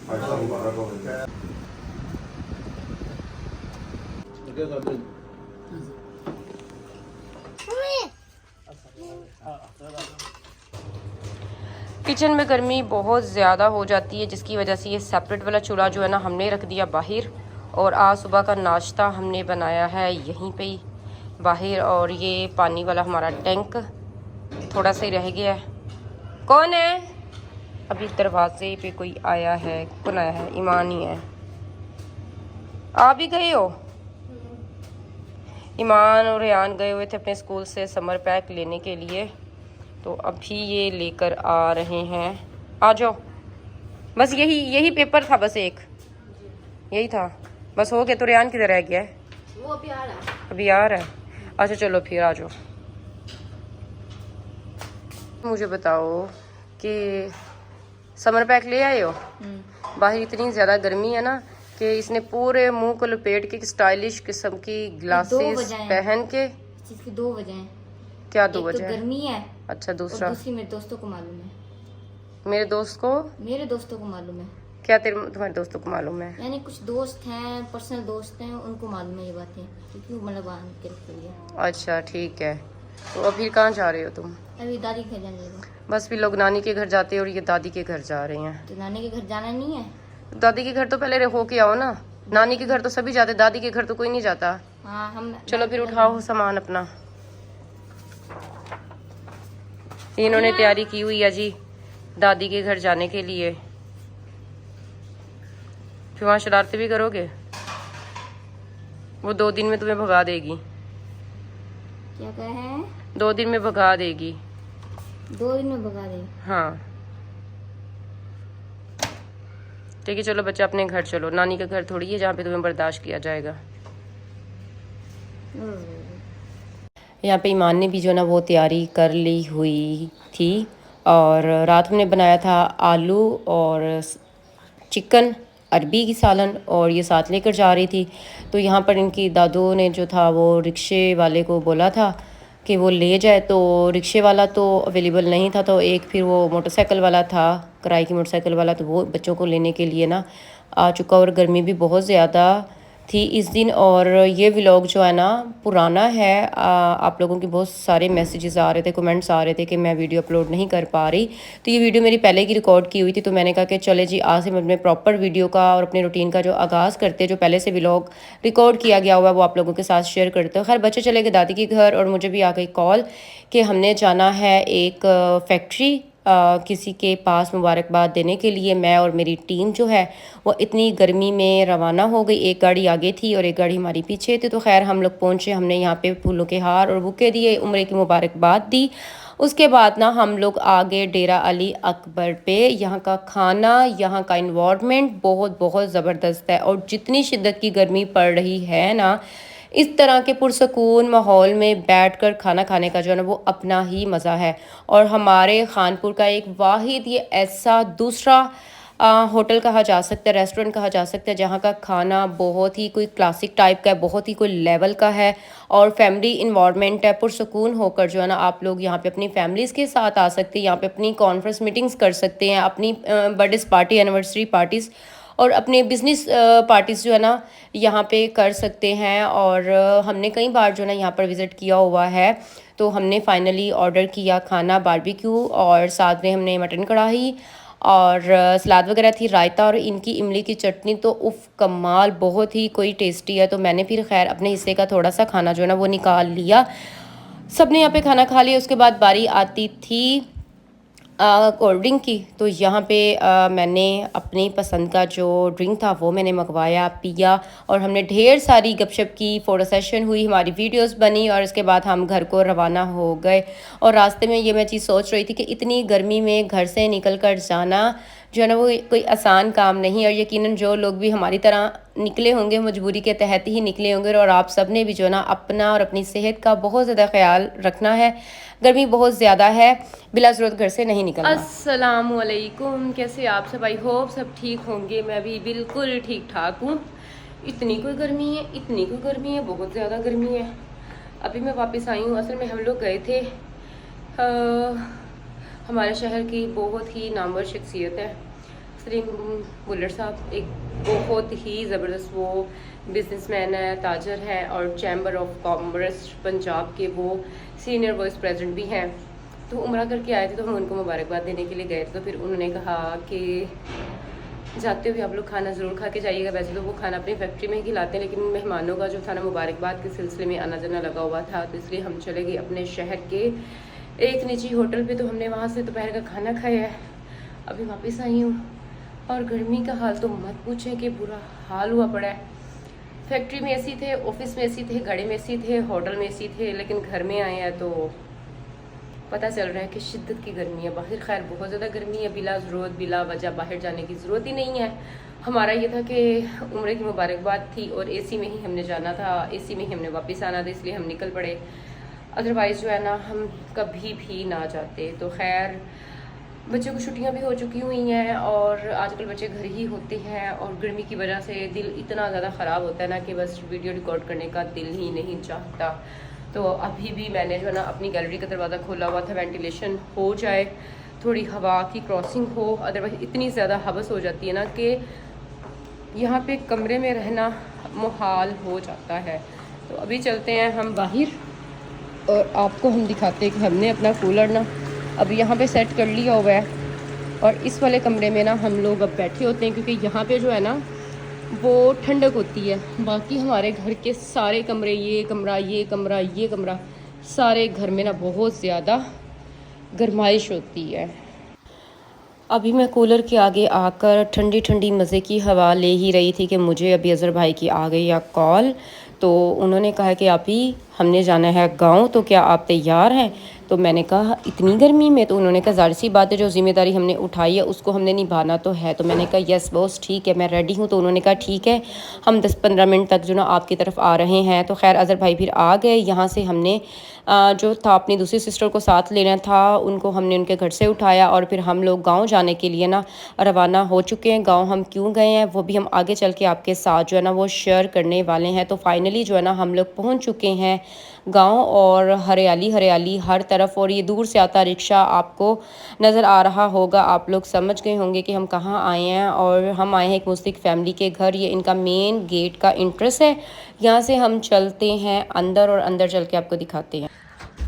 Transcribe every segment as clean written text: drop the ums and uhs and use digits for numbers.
Kitchen में गर्मी बहुत ज़्यादा हो जाती है, जिसकी वजह से ये सेपरेट वाला चूल्हा जो है ना हमने रख दिया बाहर। और आज सुबह का नाश्ता हमने बनाया है यहीं पे ही बाहर। और ये पानी वाला हमारा टैंक थोड़ा सा ही रह गया है। कौन है? अभी दरवाजे पे कोई आया है। कौन आया है? ईमान ही है। आ भी गए हो? ईमान और रेहान गए हुए थे अपने स्कूल से समर पैक लेने के लिए, तो अभी ये लेकर आ रहे हैं। आ जाओ। बस यही पेपर था, बस एक यही था, बस हो गया। तो रेहान किधर रह गया है? वो अभी आ रहा है। अभी आ रहा है? अच्छा चलो फिर आ जाओ। मुझे बताओ कि समर पैक ले आए हो? बाहर इतनी ज़्यादा गर्मी है ना कि इसने पूरे मुंह को लपेट के स्टाइलिश किस्म की ग्लासेस पहन के। इसकी 2 वजह हैं। क्या 2 वजह? वजह? तो गर्मी है। अच्छा, दूसरा? और दूसरी मेरे दोस्तों को मालूम है। मेरे दोस्तों को मालूम है? क्या तुम्हारे दोस्तों को मालूम है? यानी कुछ दोस्त हैं, पर्सनल दोस्त हैं, उनको मालूम है ये बातें, क्योंकि मतलब अच्छा ठीक है। तो अब फिर कहाँ जा रहे हो तुम? अभी दादी के घर जाने लगा। बस फिर लोग नानी के घर जाते हैं और ये दादी के घर जा रहे हैं। तो नानी के घर जाना नहीं है? दादी के घर तो पहले हो के आओ ना। नानी के घर तो सभी जाते, दादी के घर तो कोई नहीं जाता। हाँ, हम चलो फिर उठाओ सामान अपना। इन्होंने तैयारी की हुई है जी दादी के घर जाने के लिए। फिर वहाँ शरारतें भी करोगे? वो 2 दिन में तुम्हें भगा देगी। क्या कहे हैं? 2 दिन में भगा देगी। 2 दिन में भगा देगी? हाँ ठीक है, चलो बच्चा अपने घर चलो। नानी का घर थोड़ी है जहाँ पे तुम्हें बर्दाश्त किया जाएगा। यहाँ पे ईमान ने भी जो ना वो तैयारी कर ली हुई थी। और रात हमने बनाया था आलू और चिकन, अरबी की सालन, और ये साथ लेकर जा रही थी। तो यहाँ पर इनकी दादू ने जो था वो रिक्शे वाले को बोला था कि वो ले जाए, तो रिक्शे वाला तो अवेलेबल नहीं था। तो एक फिर वो मोटरसाइकिल वाला था, किराए की मोटरसाइकिल वाला, तो वो बच्चों को लेने के लिए ना आ चुका। और गर्मी भी बहुत ज़्यादा थी इस दिन। और ये व्लॉग जो है ना पुराना है। आप लोगों के बहुत सारे मैसेजेस आ रहे थे, कमेंट्स आ रहे थे कि मैं वीडियो अपलोड नहीं कर पा रही। तो ये वीडियो मेरी पहले की रिकॉर्ड की हुई थी। तो मैंने कहा कि चले जी आज से मैं अपने प्रॉपर वीडियो का और अपने रूटीन का जो आगाज़ करते हैं, जो पहले से व्लॉग रिकॉर्ड किया गया हुआ है वो आप लोगों के साथ शेयर करते हो। खैर बच्चे चले गए दादी के घर और मुझे भी आ गई कॉल कि हमने जाना है एक फैक्ट्री किसी के पास मुबारकबाद देने के लिए। मैं और मेरी टीम जो है वो इतनी गर्मी में रवाना हो गई। एक गाड़ी आगे थी और एक गाड़ी हमारी पीछे थी। तो खैर हम लोग पहुँचे, हमने यहाँ पे फूलों के हार और बुके दिए, उम्रे की मुबारकबाद दी। उसके बाद ना हम लोग आगे डेरा अली अकबर पे। यहाँ का खाना, यहाँ का इन्वायरमेंट बहुत बहुत ज़बरदस्त है। और जितनी शिद्दत की गर्मी पड़ रही है ना, इस तरह के पुरसकून माहौल में बैठकर खाना खाने का जो है ना वो अपना ही मज़ा है। और हमारे खानपुर का एक वाहिद ये ऐसा दूसरा होटल कहा जा सकता है, रेस्टोरेंट कहा जा सकता है, जहाँ का खाना बहुत ही कोई क्लासिक टाइप का है, बहुत ही कोई लेवल का है और फैमिली इन्वायरमेंट है। पुरसकून होकर जो है ना आप लोग यहाँ पे अपनी फैमिलीज़ के साथ आ सकते हैं, यहाँ पे अपनी कॉन्फ्रेंस मीटिंग्स कर सकते हैं, अपनी बर्थडे पार्टी, एनिवर्सरी पार्टीज़ और अपने बिज़नेस पार्टीज़ जो है ना यहाँ पे कर सकते हैं। और हमने कई बार जो है ना यहाँ पर विज़िट किया हुआ है। तो हमने फाइनली ऑर्डर किया खाना बारबेक्यू, और साथ में हमने मटन कढ़ाई और सलाद वगैरह थी, रायता, और इनकी इमली की चटनी तो उफ कमाल, बहुत ही कोई टेस्टी है। तो मैंने फिर खैर अपने हिस्से का थोड़ा सा खाना जो है ना वो निकाल लिया। सबने यहाँ पे खाना खा लिया। उसके बाद बारी आती थी कोल्ड ड्रिंक की। तो यहाँ पे मैंने अपनी पसंद का जो ड्रिंक था वो मैंने मंगवाया, पिया, और हमने ढेर सारी गपशप की, फ़ोटो सेशन हुई, हमारी वीडियोस बनी, और उसके बाद हम घर को रवाना हो गए। और रास्ते में ये मैं चीज़ सोच रही थी कि इतनी गर्मी में घर से निकल कर जाना जो है ना वो कोई आसान काम नहीं है। और यकीनन जो लोग भी हमारी तरह निकले होंगे, मजबूरी के तहत ही निकले होंगे। और आप सब ने भी जो है ना अपना और अपनी सेहत का बहुत ज़्यादा ख्याल रखना है। गर्मी बहुत ज़्यादा है, बिला ज़रूरत घर से नहीं निकलना। अस्सलामुअलैकुम, कैसे आप सब? आई होप सब ठीक होंगे। मैं भी बिल्कुल ठीक ठाक हूँ। इतनी कोई गर्मी है, इतनी कोई गर्मी है, बहुत ज़्यादा गर्मी है। अभी मैं वापस आई हूँ। असल में हम लोग गए थे, हमारे शहर की बहुत ही नामवर शख्सियत है सलीम बुल्लर साहब एक बहुत ही ज़बरदस्त वो बिजनेसमैन है, ताजर है और चैम्बर ऑफ कॉमर्स पंजाब के वो सीनियर वाइस प्रेसिडेंट भी हैं। तो उम्रा करके आए थे तो हम उनको मुबारकबाद देने के लिए गए थे। तो फिर उन्होंने कहा कि जाते हुए आप लोग खाना ज़रूर खा के जाइएगा। वैसे तो वो खाना अपनी फैक्ट्री में ही खिलाते हैं, लेकिन मेहमानों का जो था ना मुबारकबाद के सिलसिले में आना जाना लगा हुआ था, तो इसलिए हम चले गए अपने शहर के एक निजी होटल पे। तो हमने वहाँ से दोपहर का खाना खाया है, अभी वापस आई हूँ। और गर्मी का हाल तो मत पूछें कि बुरा हाल हुआ पड़ा है। फैक्ट्री में एसी थे, ऑफिस में एसी थे, गाड़ी में एसी थे, होटल में एसी थे, लेकिन घर में आए हैं तो पता चल रहा है कि शिद्दत की गर्मी है बाहर। खैर बहुत ज़्यादा गर्मी है, बिला ज़रूरत बिला वजह बाहर जाने की ज़रूरत ही नहीं है। हमारा ये था कि उम्र की मुबारकबाद थी और एसी में ही हमने जाना था, एसी में ही हमने वापस आना था, इसलिए हम निकल पड़े। अदरवाइज़ जो है ना हम कभी भी ना जाते। तो खैर बच्चों को छुट्टियां भी हो चुकी हुई हैं और आजकल बच्चे घर ही होते हैं और गर्मी की वजह से दिल इतना ज़्यादा ख़राब होता है ना कि बस वीडियो रिकॉर्ड करने का दिल ही नहीं चाहता। तो अभी भी मैंने जो है ना अपनी गैलरी का दरवाज़ा खोला हुआ था, वेंटिलेशन हो जाए, थोड़ी हवा की क्रॉसिंग हो। अदरवाइज इतनी ज़्यादा हवस हो जाती है ना कि यहाँ पे कमरे में रहना मुहाल हो जाता है। तो अभी चलते हैं हम बाहर और आपको हम दिखाते हैं कि हमने अपना कूलर ना अब यहाँ पे सेट कर लिया हुआ है। और इस वाले कमरे में ना हम लोग अब बैठे होते हैं क्योंकि यहाँ पे जो है ना वो ठंडक होती है। बाकी हमारे घर के सारे कमरे, ये कमरा ये कमरा ये कमरा, सारे घर में ना बहुत ज़्यादा गर्माइश होती है। अभी मैं कूलर के आगे आकर ठंडी ठंडी मज़े की हवा ले ही रही थी कि मुझे अभी अज़हर भाई की आ गई या कॉल। तो उन्होंने कहा कि आप ही हमने जाना है गांव, तो क्या आप तैयार हैं? तो मैंने कहा इतनी गर्मी में? तो उन्होंने कहा ज़ाहिर सी बात है, जो ज़िम्मेदारी हमने उठाई है उसको हमने निभाना तो है। तो मैंने कहा यस बॉस ठीक है, मैं रेडी हूँ। तो उन्होंने कहा ठीक है, हम 10-15 मिनट तक जो ना आपकी तरफ आ रहे हैं। तो खैर अज़हर भाई फिर आ गए। यहाँ से हमने जो था अपनी दूसरी सिस्टर को साथ लेना था, उनको हमने उनके घर से उठाया और फिर हम लोग गाँव जाने के लिए ना रवाना हो चुके हैं। गाँव हम क्यों गए हैं वो भी हम आगे चल के आपके साथ जो है ना वो शेयर करने वाले हैं। तो फाइनली जो है ना हम लोग पहुँच चुके हैं गांव और हरियाली हरियाली हर तरफ। और ये दूर से आता रिक्शा आपको नज़र आ रहा होगा, आप लोग समझ गए होंगे कि हम कहाँ आए हैं। और हम आए हैं एक मुस्लिम फैमिली के घर, ये इनका मेन गेट का इंट्रेंस है। यहाँ से हम चलते हैं अंदर और अंदर चल के आपको दिखाते हैं।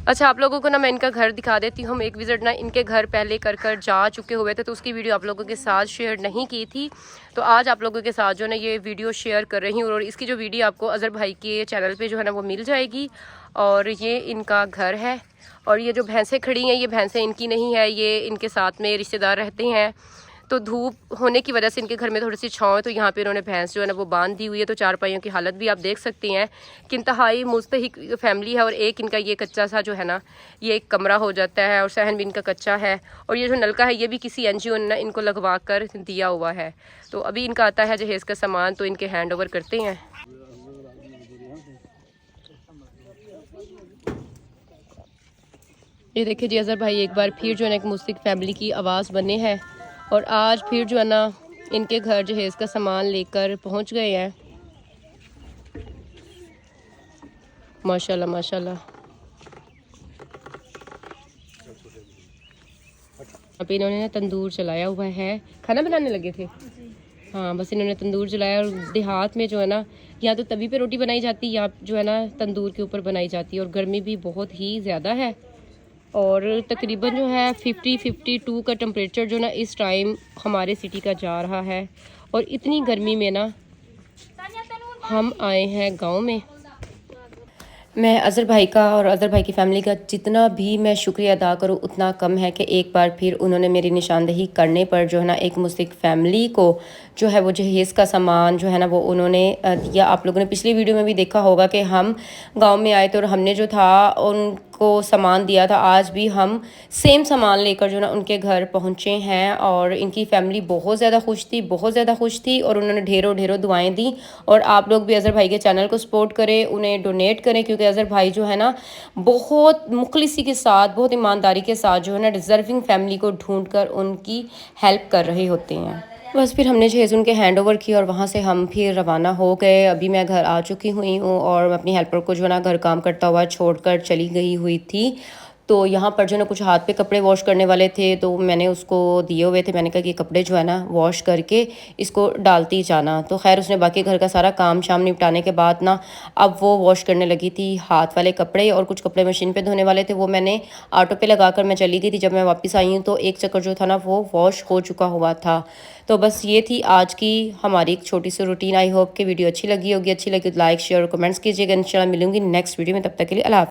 अच्छा आप लोगों को ना मैं इनका घर दिखा देती हूँ। हम एक विज़िट ना इनके घर पहले कर जा चुके हुए थे, तो उसकी वीडियो आप लोगों के साथ शेयर नहीं की थी। तो आज आप लोगों के साथ जो है ना ये वीडियो शेयर कर रही हूँ और इसकी जो वीडियो आपको अज़हर भाई के चैनल पे जो है ना वो मिल जाएगी। और ये इनका घर है और ये जो भैंसें खड़ी हैं ये भैंसें इनकी नहीं है, ये इनके साथ में रिश्तेदार रहते हैं। तो धूप होने की वजह से इनके घर में थोड़ी सी छाँव है, तो यहाँ पे इन्होंने भैंस जो है ना वो बांध दी हुई है। तो चारपाइयों की हालत भी आप देख सकते हैं कि इंतहाई मुस्तहिक फैमिली है। और एक इनका ये कच्चा सा जो है ना ये एक कमरा हो जाता है और सहन भी इनका कच्चा है। और ये जो नलका है ये भी किसी NGO ने ना इनको लगवा कर दिया हुआ है। तो अभी इनका आता है जहेज़ का सामान, तो इनके हैंड ओवर करते हैं। ये देखिए जी अज़हर भाई एक बार फिर जो है ना एक मुस्लिम फैमिली की आवाज़ बने हैं और आज फिर जो है ना इनके घर जहेज़ का सामान लेकर पहुंच गए हैं। माशाल्लाह माशाल्लाह। अब इन्होंने ना तंदूर चलाया हुआ है, खाना बनाने लगे थे। हाँ बस इन्होंने तंदूर जलाया। और देहात में जो है ना या तो तवी पे रोटी बनाई जाती है या जो है ना तंदूर के ऊपर बनाई जाती है। और गर्मी भी बहुत ही ज़्यादा है और तकरीबन जो है 50-52 का टेम्परेचर जो ना इस टाइम हमारे सिटी का जा रहा है। और इतनी गर्मी में ना हम आए हैं गांव में। मैं अज़हर भाई का और अज़हर भाई की फ़ैमिली का जितना भी मैं शुक्रिया अदा करूँ उतना कम है कि एक बार फिर उन्होंने मेरी निशानदेही करने पर जो है ना एक मुस्लिम फैमिली को जो है वो जहेज़ का सामान जो है ना वो उन्होंने दिया। आप लोगों ने पिछली वीडियो में भी देखा होगा कि हम गांव में आए थे और हमने जो था उनको सामान दिया था। आज भी हम सेम सामान लेकर जो ना उनके घर पहुँचे हैं और इनकी फ़ैमिली बहुत ज़्यादा खुश थी, बहुत ज़्यादा खुश थी। और उन्होंने ढेरों ढेरों दुआएँ दी। और आप लोग भी अज़हर भाई के चैनल को सपोर्ट करें, उन्हें डोनेट करें, क्योंकि अज़हर भाई जो है ना बहुत मुखलिसी के साथ, बहुत ईमानदारी के साथ जो है ना डिज़र्विंग फैमिली को ढूंढ कर उनकी हेल्प कर रहे होते हैं। बस फिर हमने जहेज़ उनके हैंड ओवर किया और वहाँ से हम फिर रवाना हो गए। अभी मैं घर आ चुकी हुई हूँ और मैं अपनी हेल्पर को जो है ना घर काम करता हुआ छोड़कर चली गई हुई थी। तो यहाँ पर जो है ना कुछ हाथ पे कपड़े वॉश करने वाले थे, तो मैंने उसको दिए हुए थे। मैंने कहा कि कपड़े जो है ना वॉश करके इसको डालती जाना। तो खैर उसने बाकी घर का सारा काम शाम निपटाने के बाद ना अब वो वॉश करने लगी थी हाथ वाले कपड़े, और कुछ कपड़े मशीन पे धोने वाले थे वो मैंने ऑटो पे लगा कर मैं चली गई थी। जब मैं वापस आई हूँ तो एक चक्कर जो था ना वो वॉश हो चुका हुआ था। तो बस ये थी आज की हमारी एक छोटी सी रूटीन। आई होप कि वीडियो अच्छी लगी होगी। अच्छी लगी तो लाइक शेयर और कमेंट्स कीजिएगा। इंशाल्लाह मिलूंगी नेक्स्ट वीडियो में, तब तक के लिए अल्लाह हाफ़िज़।